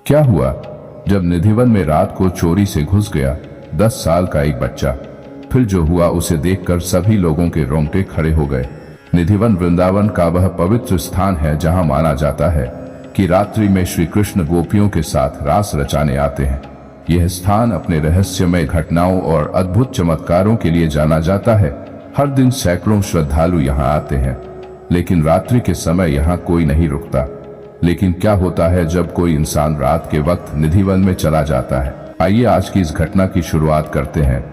क्या हुआ? जब निधिवन में रात को चोरी से घुस गया 10 साल का एक बच्चा। फिर जो हुआ उसे देखकर सभी लोगों के रोंगटे खड़े हो गए। निधिवन वृंदावन का वह पवित्र स्थान है जहां माना जाता है कि रात्रि में श्री कृष्ण गोपियों के साथ रास रचाने आते हैं। यह स्थान अपने रहस्यमय घटनाओं और अद्भुत चमत्कारों के लिए जाना जाता है। हर दिन सैकड़ों श्रद्धालु यहाँ आते हैं, लेकिन रात्रि के समय यहाँ कोई नहीं रुकता। लेकिन क्या होता है जब कोई इंसान रात के वक्त निधिवन में चला जाता है? आइए आज की इस घटना की शुरुआत करते हैं,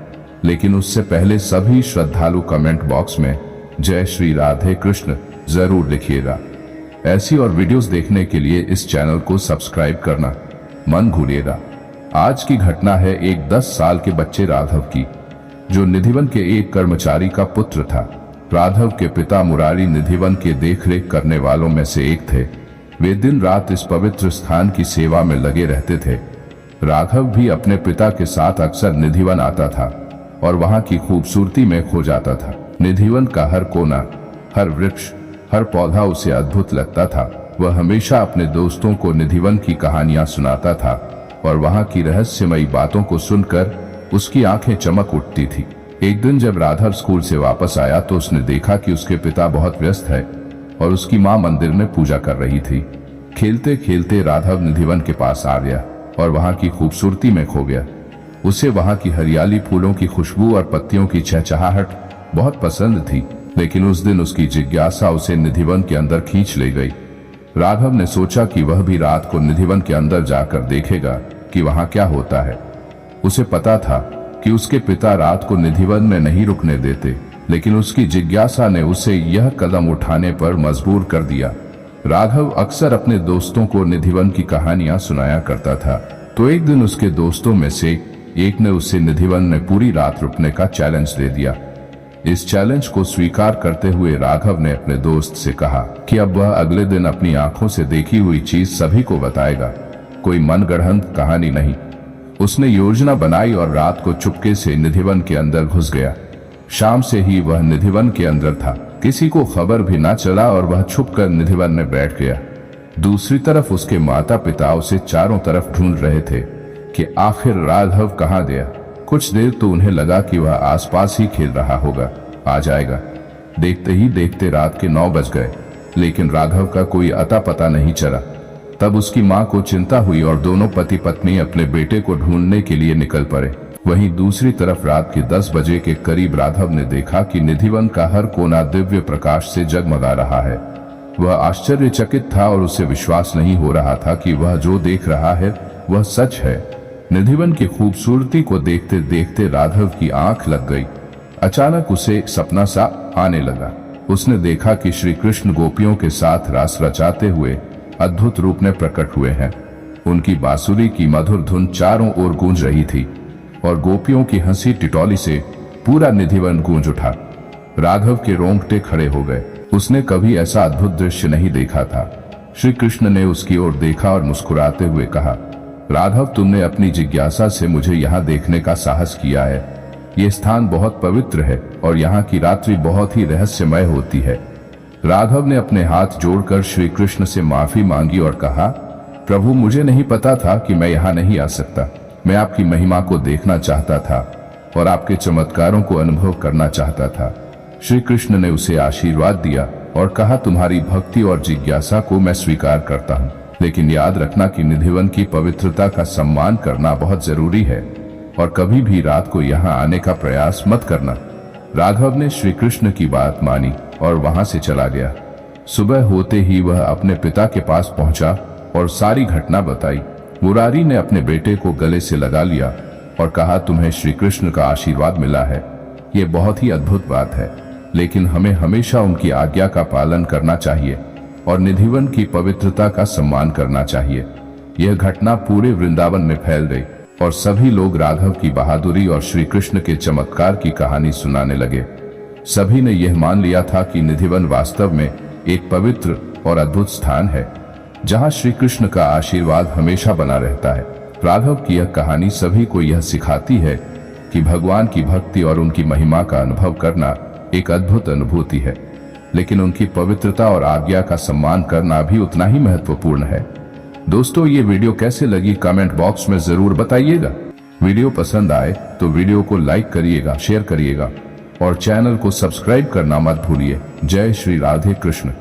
लेकिन उससे पहले सभी श्रद्धालु कमेंट बॉक्स में जय श्री राधे कृष्ण जरूर लिखिएगा। ऐसी और वीडियोस देखने के लिए इस चैनल को सब्सक्राइब करना मन भूलिएगा। आज की घटना है एक 10 साल के बच्चे राघव की, जो निधिवन के एक कर्मचारी का पुत्र था। राघव के पिता मुरारी निधिवन के देखरेख करने वालों में से एक थे। वे दिन रात इस पवित्र स्थान की सेवा में लगे रहते थे। राघव भी अपने पिता के साथ अक्सर निधिवन आता था और वहां की खूबसूरती में खो जाता था। निधिवन का हर कोना, हर वृक्ष, हर पौधा उसे अद्भुत लगता था। वह हमेशा अपने दोस्तों को निधिवन की कहानियां सुनाता था और वहां की रहस्यमयी बातों को सुनकर उसकी आंखें चमक उठती थी। एक दिन जब राघव स्कूल से वापस आया तो उसने देखा कि उसके पिता बहुत व्यस्त है और उसकी मां मंदिर में पूजा कर रही थी। खेलते खेलते राघव निधिवन के पास आ गया और वहां की खूबसूरती में खो गया। उसे वहां की हरियाली, फूलों की खुशबू और पत्तियों की चहचहाहट बहुत पसंद थी। लेकिन उस दिन उसकी जिज्ञासा उसे निधिवन के अंदर खींच ले गई। राघव ने सोचा कि वह भी रात को निधिवन के अंदर जाकर देखेगा कि वहां क्या होता है। उसे पता था कि उसके पिता रात को निधिवन में नहीं रुकने देते, लेकिन उसकी जिज्ञासा ने उसे यह कदम उठाने पर मजबूर कर दिया। राघव अक्सर अपने दोस्तों को निधिवन की कहानियां सुनाया करता था। तो एक दिन उसके दोस्तों में से एक ने उसे निधिवन में पूरी रात रुकने का चैलेंज दे दिया। इस चैलेंज को स्वीकार करते हुए राघव ने अपने दोस्त से कहा कि अब वह अगले दिन अपनी आंखों से देखी हुई चीज सभी को बताएगा, कोई मनगढ़ंत कहानी नहीं। उसने योजना बनाई और रात को चुपके से निधिवन के अंदर घुस गया। शाम से ही वह निधिवन के अंदर था। किसी को खबर भी ना चला और वह छुपकर निधिवन में बैठ गया। दूसरी तरफ उसके माता पिता उसे चारों तरफ ढूंढ रहे थे कि आखिर राघव कहाँ गया। कुछ देर तो उन्हें लगा कि वह आसपास ही खेल रहा होगा, आ जाएगा। देखते ही देखते रात के 9 बज गए, लेकिन राघव का कोई अता पता नहीं चला। तब उसकी मां को चिंता हुई और दोनों पति पत्नी अपने बेटे को ढूंढने के लिए निकल पड़े। वहीं दूसरी तरफ रात के 10 बजे के करीब राघव ने देखा कि निधिवन का हर कोना दिव्य प्रकाश से जगमगा रहा है। वह आश्चर्यचकित था और उसे विश्वास नहीं हो रहा था कि वह जो देख रहा है वह सच है। निधिवन की खूबसूरती को देखते देखते राघव की आंख लग गई। अचानक उसे एक सपना सा आने लगा। उसने देखा कि श्री कृष्ण गोपियों के साथ रास रचाते हुए अद्भुत रूप में प्रकट हुए हैं। उनकी बांसुरी की मधुर धुन चारों ओर गूंज रही थी और गोपियों की हंसी टिटौली से पूरा निधिवन गूंज उठा। राघव के रोंगटे खड़े हो गए। उसने कभी ऐसा अद्भुत दृश्य नहीं देखा था। श्री कृष्ण ने उसकी ओर देखा और मुस्कुराते हुए कहा, राघव, तुमने अपनी जिज्ञासा से मुझे यहाँ देखने का साहस किया है। ये स्थान बहुत पवित्र है और यहाँ की रात्रि बहुत ही रहस्यमय होती है। राघव ने अपने हाथ जोड़कर श्री कृष्ण से माफी मांगी और कहा, प्रभु, मुझे नहीं पता था कि मैं यहाँ नहीं आ सकता। मैं आपकी महिमा को देखना चाहता था और आपके चमत्कारों को अनुभव करना चाहता था। श्री कृष्ण ने उसे आशीर्वाद दिया और कहा, तुम्हारी भक्ति और जिज्ञासा को मैं स्वीकार करता हूँ, लेकिन याद रखना कि निधिवन की पवित्रता का सम्मान करना बहुत जरूरी है और कभी भी रात को यहाँ आने का प्रयास मत करना। राघव ने श्री कृष्ण की बात मानी और वहां से चला गया। सुबह होते ही वह अपने पिता के पास पहुंचा और सारी घटना बताई। मुरारी ने अपने बेटे को गले से लगा लिया और कहा, तुम्हें श्री कृष्ण का आशीर्वाद मिला है। ये बहुत ही अद्भुत बात है, लेकिन हमें हमेशा उनकी आज्ञा का पालन करना चाहिए और निधिवन की पवित्रता का सम्मान करना चाहिए। यह घटना पूरे वृंदावन में फैल गई और सभी लोग राघव की बहादुरी और श्री कृष्ण के चमत्कार की कहानी सुनाने लगे। सभी ने यह मान लिया था कि निधिवन वास्तव में एक पवित्र और अद्भुत स्थान है, जहां श्री कृष्ण का आशीर्वाद हमेशा बना रहता है। राघव की यह कहानी सभी को यह सिखाती है कि भगवान की भक्ति और उनकी महिमा का अनुभव करना एक अद्भुत अनुभूति है, लेकिन उनकी पवित्रता और आज्ञा का सम्मान करना भी उतना ही महत्वपूर्ण है। दोस्तों ये वीडियो कैसे लगी कमेंट बॉक्स में जरूर बताइएगा। वीडियो पसंद आए तो वीडियो को लाइक करिएगा, शेयर करिएगा और चैनल को सब्सक्राइब करना मत भूलिए। जय श्री राधे कृष्ण।